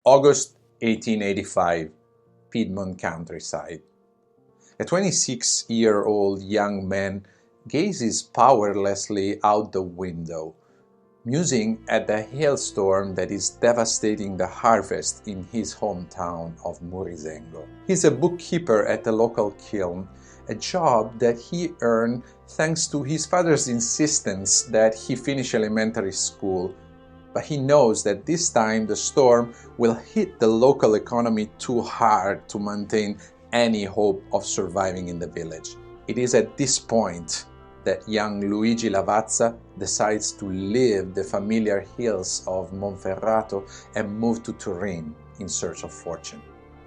August 1885, Piedmont countryside. A 26-year-old young man gazes powerlessly out the window, musing at the hailstorm that is devastating the harvest in his hometown of Murisengo. He's a bookkeeper at the local kiln, a job that he earned thanks to his father's insistence that he finish elementary school. But he knows that this time the storm will hit the local economy too hard to maintain any hope of surviving in the village. It is at this point that young Luigi Lavazza decides to leave the familiar hills of Monferrato and move to Turin in search of fortune.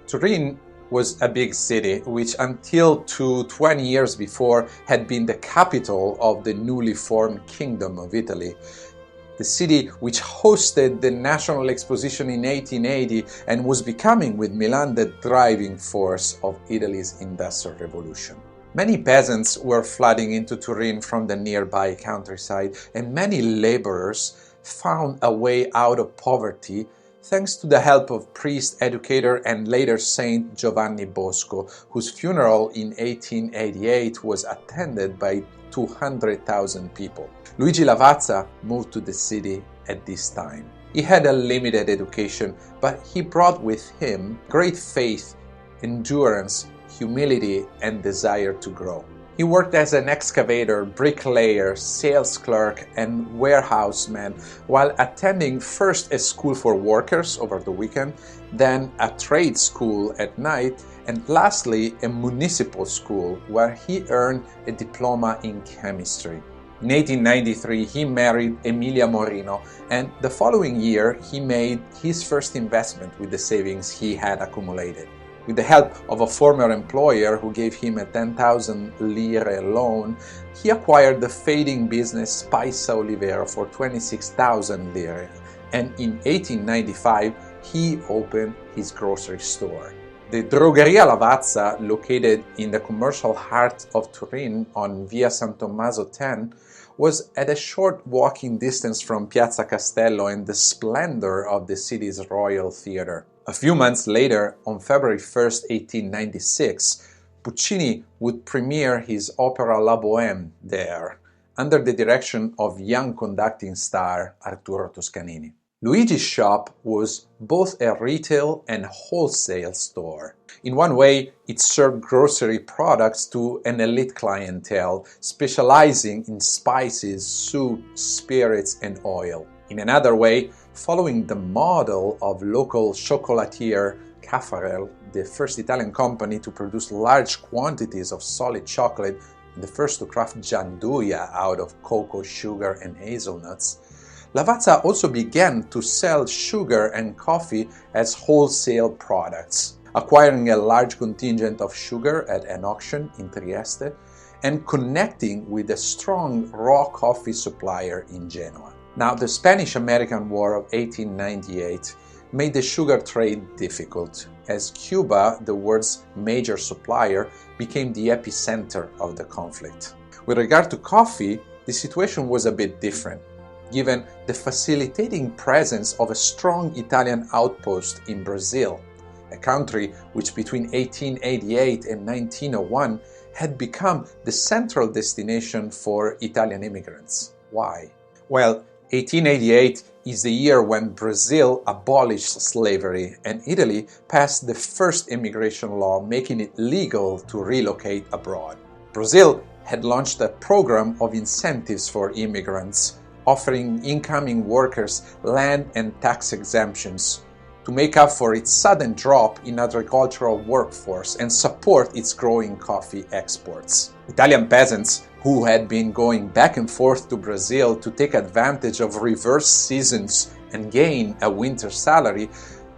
Turin was a big city which until 20 years before had been the capital of the newly formed Kingdom of Italy. The city which hosted the National Exposition in 1880 and was becoming with Milan the driving force of Italy's Industrial Revolution. Many peasants were flooding into Turin from the nearby countryside, and many laborers found a way out of poverty thanks to the help of priest, educator, and later Saint Giovanni Bosco, whose funeral in 1888 was attended by 200,000 people. Luigi Lavazza moved to the city at this time. He had a limited education, but he brought with him great faith, endurance, humility, and desire to grow. He worked as an excavator, bricklayer, sales clerk, and warehouseman while attending first a school for workers over the weekend, then a trade school at night, and lastly a municipal school where he earned a diploma in chemistry. In 1893, he married Emilia Morino, and the following year he made his first investment with the savings he had accumulated. With the help of a former employer who gave him a 10,000 lire loan, he acquired the fading business Spesa Olivero for 26,000 lire, and in 1895 he opened his grocery store. The Drogheria Lavazza, located in the commercial heart of Turin on Via San Tommaso 10, was at a short walking distance from Piazza Castello and the splendor of the city's Royal Theatre. A few months later, on February 1st, 1896, Puccini would premiere his opera La Bohème there, under the direction of young conducting star Arturo Toscanini. Luigi's shop was both a retail and wholesale store. In one way, it served grocery products to an elite clientele, specializing in spices, soup, spirits, and oil. In another way, following the model of local chocolatier Caffarel, the first Italian company to produce large quantities of solid chocolate and the first to craft gianduja out of cocoa, sugar, and hazelnuts, Lavazza also began to sell sugar and coffee as wholesale products, acquiring a large contingent of sugar at an auction in Trieste and connecting with a strong raw coffee supplier in Genoa. Now, the Spanish-American War of 1898 made the sugar trade difficult, as Cuba, the world's major supplier, became the epicenter of the conflict. With regard to coffee, the situation was a bit different, given the facilitating presence of a strong Italian outpost in Brazil, a country which between 1888 and 1901 had become the central destination for Italian immigrants. Why? Well, 1888 is the year when Brazil abolished slavery and Italy passed the first immigration law making it legal to relocate abroad. Brazil had launched a program of incentives for immigrants, offering incoming workers land and tax exemptions to make up for its sudden drop in agricultural workforce and support its growing coffee exports. Italian peasants who had been going back and forth to Brazil to take advantage of reverse seasons and gain a winter salary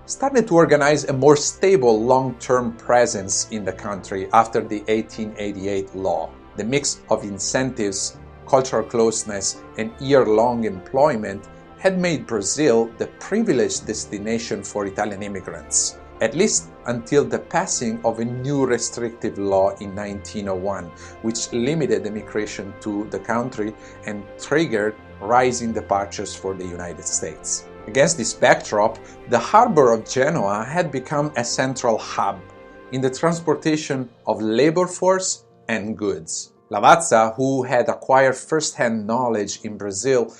started to organize a more stable long-term presence in the country after the 1888 law. The mix of incentives, cultural closeness, and year-long employment had made Brazil the privileged destination for Italian immigrants, at least until the passing of a new restrictive law in 1901, which limited immigration to the country and triggered rising departures for the United States. Against this backdrop, the harbor of Genoa had become a central hub in the transportation of labor force and goods. Lavazza, who had acquired first-hand knowledge in Brazil,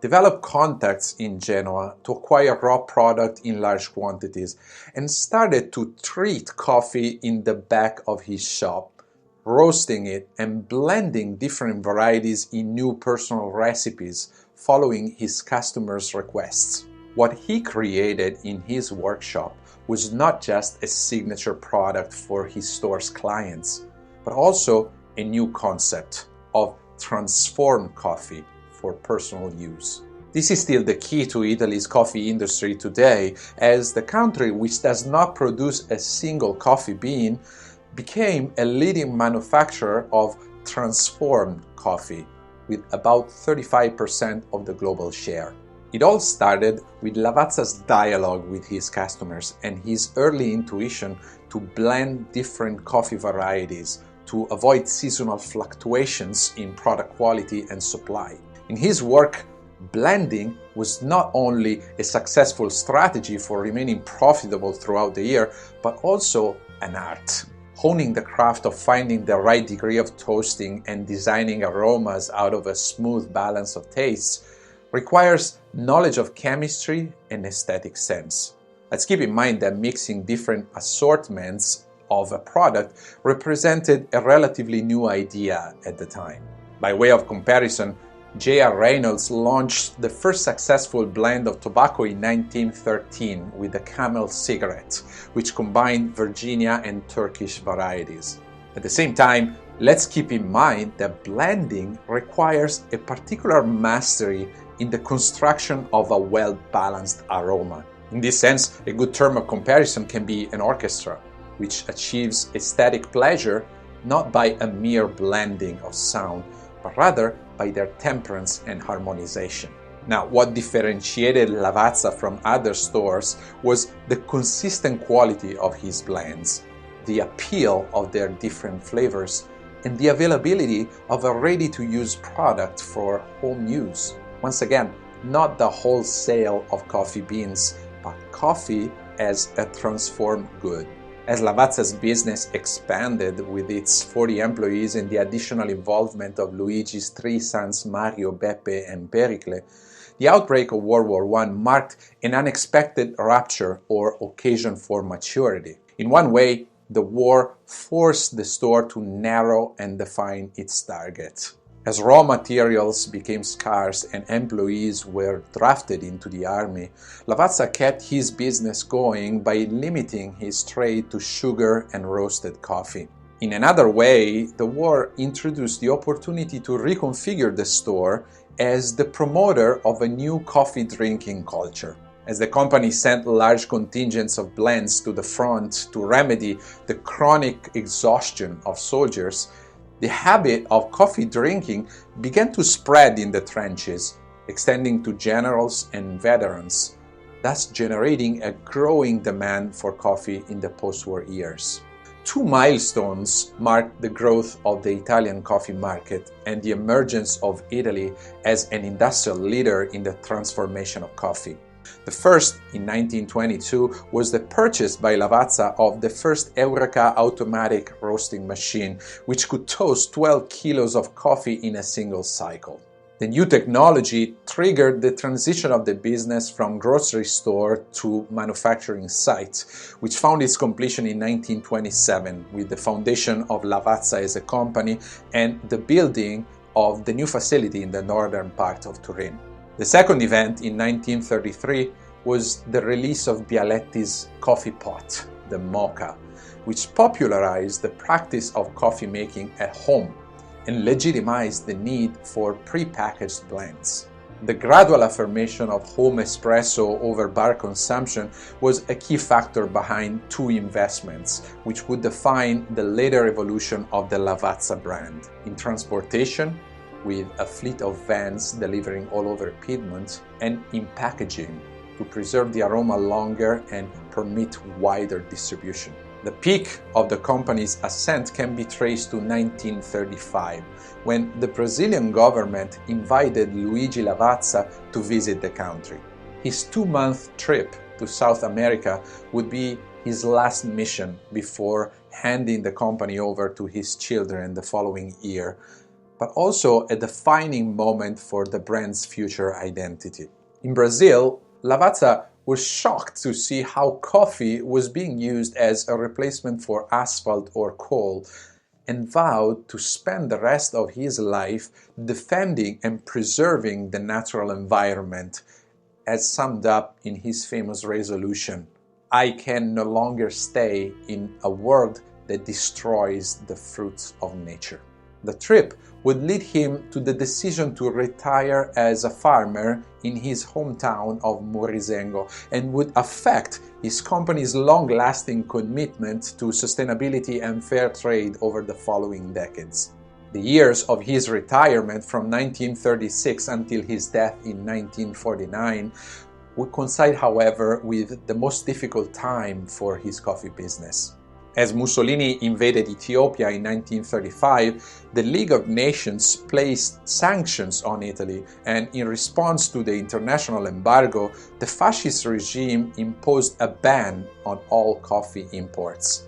developed contacts in Genoa to acquire raw product in large quantities and started to treat coffee in the back of his shop, roasting it and blending different varieties in new personal recipes following his customers' requests. What he created in his workshop was not just a signature product for his store's clients, but also a new concept of transformed coffee for personal use. This is still the key to Italy's coffee industry today, as the country, which does not produce a single coffee bean, became a leading manufacturer of transformed coffee, with about 35% of the global share. It all started with Lavazza's dialogue with his customers and his early intuition to blend different coffee varieties to avoid seasonal fluctuations in product quality and supply. In his work, blending was not only a successful strategy for remaining profitable throughout the year, but also an art. Honing the craft of finding the right degree of toasting and designing aromas out of a smooth balance of tastes requires knowledge of chemistry and aesthetic sense. Let's keep in mind that mixing different assortments of a product represented a relatively new idea at the time. By way of comparison, J.R. Reynolds launched the first successful blend of tobacco in 1913 with the Camel cigarette, which combined Virginia and Turkish varieties. At the same time, let's keep in mind that blending requires a particular mastery in the construction of a well-balanced aroma. In this sense, a good term of comparison can be an orchestra, which achieves aesthetic pleasure not by a mere blending of sound, but rather by their temperance and harmonization. Now, what differentiated Lavazza from other stores was the consistent quality of his blends, the appeal of their different flavors, and the availability of a ready-to-use product for home use. Once again, not the wholesale of coffee beans, but coffee as a transformed good. As Lavazza's business expanded with its 40 employees and the additional involvement of Luigi's three sons Mario, Beppe, and Pericle, the outbreak of World War I marked an unexpected rupture or occasion for maturity. In one way, the war forced the store to narrow and define its target. As raw materials became scarce and employees were drafted into the army, Lavazza kept his business going by limiting his trade to sugar and roasted coffee. In another way, the war introduced the opportunity to reconfigure the store as the promoter of a new coffee drinking culture. As the company sent large contingents of blends to the front to remedy the chronic exhaustion of soldiers, the habit of coffee drinking began to spread in the trenches, extending to generals and veterans, thus generating a growing demand for coffee in the post-war years. Two milestones marked the growth of the Italian coffee market and the emergence of Italy as an industrial leader in the transformation of coffee. The first, in 1922, was the purchase by Lavazza of the first Eureka automatic roasting machine, which could toast 12 kilos of coffee in a single cycle. The new technology triggered the transition of the business from grocery store to manufacturing site, which found its completion in 1927 with the foundation of Lavazza as a company and the building of the new facility in the northern part of Turin. The second event in 1933 was the release of Bialetti's coffee pot, the mocha, which popularized the practice of coffee making at home and legitimized the need for pre-packaged blends. The gradual affirmation of home espresso over bar consumption was a key factor behind two investments, which would define the later evolution of the Lavazza brand. In transportation, with a fleet of vans delivering all over Piedmont, and in packaging to preserve the aroma longer and permit wider distribution. The peak of the company's ascent can be traced to 1935, when the Brazilian government invited Luigi Lavazza to visit the country. His 2-month trip to South America would be his last mission before handing the company over to his children the following year, but also a defining moment for the brand's future identity. In Brazil, Lavazza was shocked to see how coffee was being used as a replacement for asphalt or coal, and vowed to spend the rest of his life defending and preserving the natural environment, as summed up in his famous resolution: "I can no longer stay in a world that destroys the fruits of nature." The trip would lead him to the decision to retire as a farmer in his hometown of Morizengo, and would affect his company's long-lasting commitment to sustainability and fair trade over the following decades. The years of his retirement from 1936 until his death in 1949 would coincide, however, with the most difficult time for his coffee business. As Mussolini invaded Ethiopia in 1935, the League of Nations placed sanctions on Italy, and in response to the international embargo, the fascist regime imposed a ban on all coffee imports.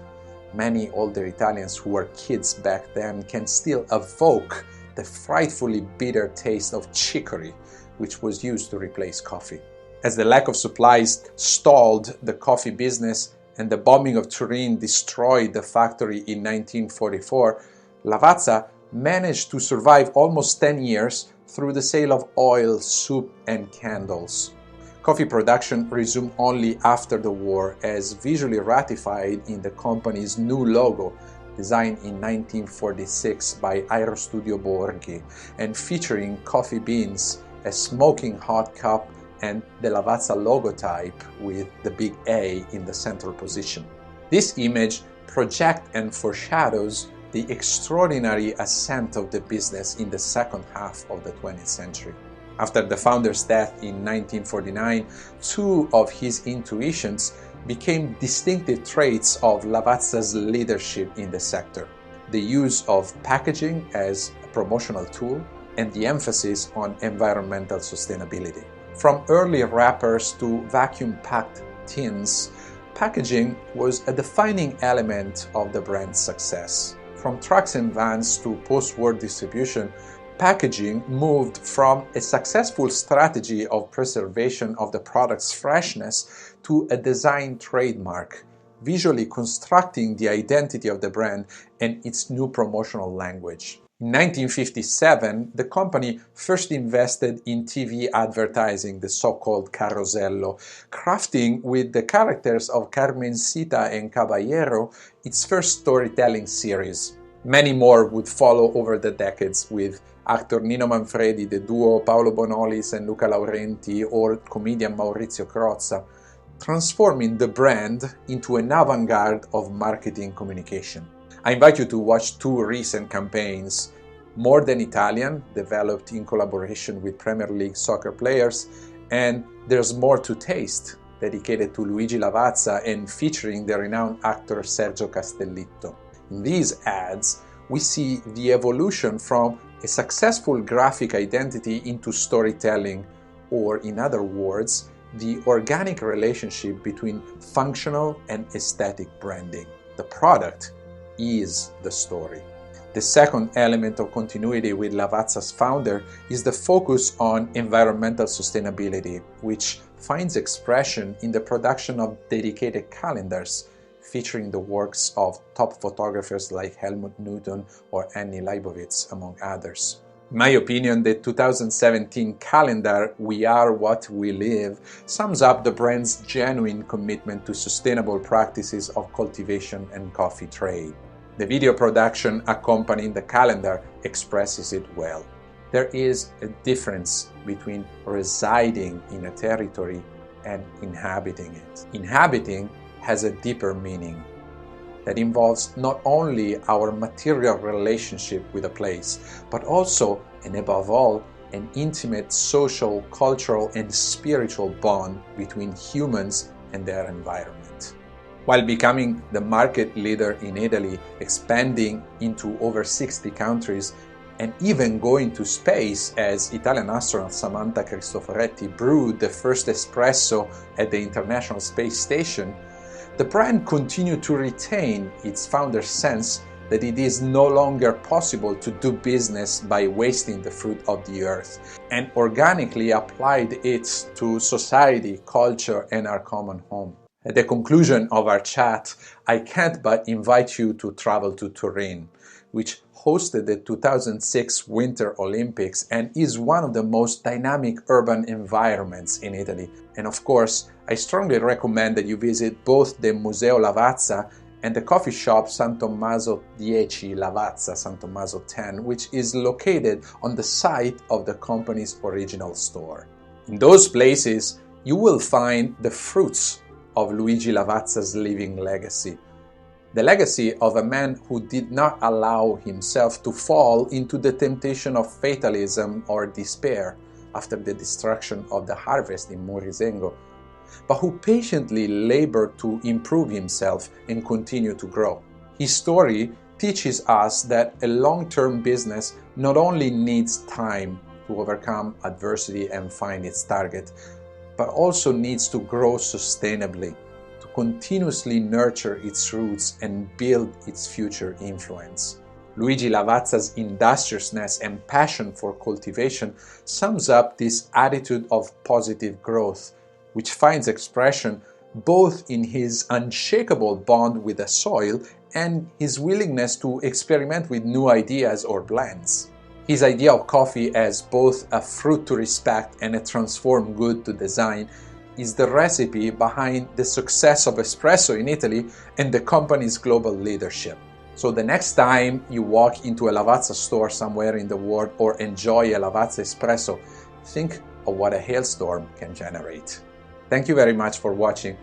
Many older Italians who were kids back then can still evoke the frightfully bitter taste of chicory, which was used to replace coffee. As the lack of supplies stalled the coffee business, and the bombing of Turin destroyed the factory in 1944, Lavazza managed to survive almost 10 years through the sale of oil, soup, and candles. Coffee production resumed only after the war, as visually ratified in the company's new logo, designed in 1946 by Aerostudio Borghi, and featuring coffee beans, a smoking hot cup, and the Lavazza logotype with the big A in the central position. This image projects and foreshadows the extraordinary ascent of the business in the second half of the 20th century. After the founder's death in 1949, two of his intuitions became distinctive traits of Lavazza's leadership in the sector: the use of packaging as a promotional tool and the emphasis on environmental sustainability. From early wrappers to vacuum-packed tins, packaging was a defining element of the brand's success. From trucks and vans to post-war distribution, packaging moved from a successful strategy of preservation of the product's freshness to a design trademark, visually constructing the identity of the brand and its new promotional language. In 1957, the company first invested in TV advertising, the so-called Carosello, crafting with the characters of Carmencita and Caballero its first storytelling series. Many more would follow over the decades, with actor Nino Manfredi, the duo Paolo Bonolis and Luca Laurenti, or comedian Maurizio Crozza, transforming the brand into an avant-garde of marketing communication. I invite you to watch two recent campaigns: More Than Italian, developed in collaboration with Premier League soccer players, and There's More to Taste, dedicated to Luigi Lavazza and featuring the renowned actor Sergio Castellitto. In these ads, we see the evolution from a successful graphic identity into storytelling, or in other words, the organic relationship between functional and aesthetic branding. The product is the story. The second element of continuity with Lavazza's founder is the focus on environmental sustainability, which finds expression in the production of dedicated calendars featuring the works of top photographers like Helmut Newton or Annie Leibovitz, among others. In my opinion, the 2017 calendar, We Are What We Live, sums up the brand's genuine commitment to sustainable practices of cultivation and coffee trade. The video production accompanying the calendar expresses it well. There is a difference between residing in a territory and inhabiting it. Inhabiting has a deeper meaning that involves not only our material relationship with a place, but also, and above all, an intimate social, cultural, and spiritual bond between humans and their environment. While becoming the market leader in Italy, expanding into over 60 countries, and even going to space, as Italian astronaut Samantha Cristoforetti brewed the first espresso at the International Space Station, the brand continued to retain its founder's sense that it is no longer possible to do business by wasting the fruit of the earth, and organically applied it to society, culture, and our common home. At the conclusion of our chat, I can't but invite you to travel to Turin, which hosted the 2006 Winter Olympics and is one of the most dynamic urban environments in Italy. And of course, I strongly recommend that you visit both the Museo Lavazza and the coffee shop San Tommaso 10 Lavazza, San Tommaso 10, which is located on the site of the company's original store. In those places, you will find the fruits of Luigi Lavazza's living legacy. The legacy of a man who did not allow himself to fall into the temptation of fatalism or despair after the destruction of the harvest in Morisengo, but who patiently labored to improve himself and continue to grow. His story teaches us that a long-term business not only needs time to overcome adversity and find its target, but also needs to grow sustainably, to continuously nurture its roots and build its future influence. Luigi Lavazza's industriousness and passion for cultivation sums up this attitude of positive growth, which finds expression both in his unshakable bond with the soil and his willingness to experiment with new ideas or blends. His idea of coffee as both a fruit to respect and a transformed good to design is the recipe behind the success of espresso in Italy and the company's global leadership. So the next time you walk into a Lavazza store somewhere in the world or enjoy a Lavazza espresso, think of what a hailstorm can generate. Thank you very much for watching.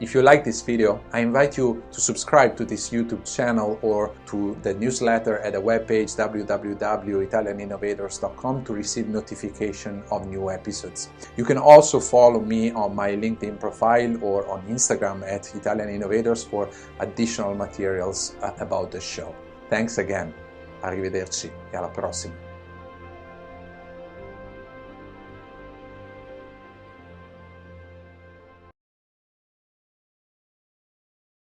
If you like this video, I invite you to subscribe to this YouTube channel or to the newsletter at the webpage www.italianinnovators.com to receive notification of new episodes. You can also follow me on my LinkedIn profile or on Instagram at Italian Innovators for additional materials about the show. Thanks again. Arrivederci e alla prossima.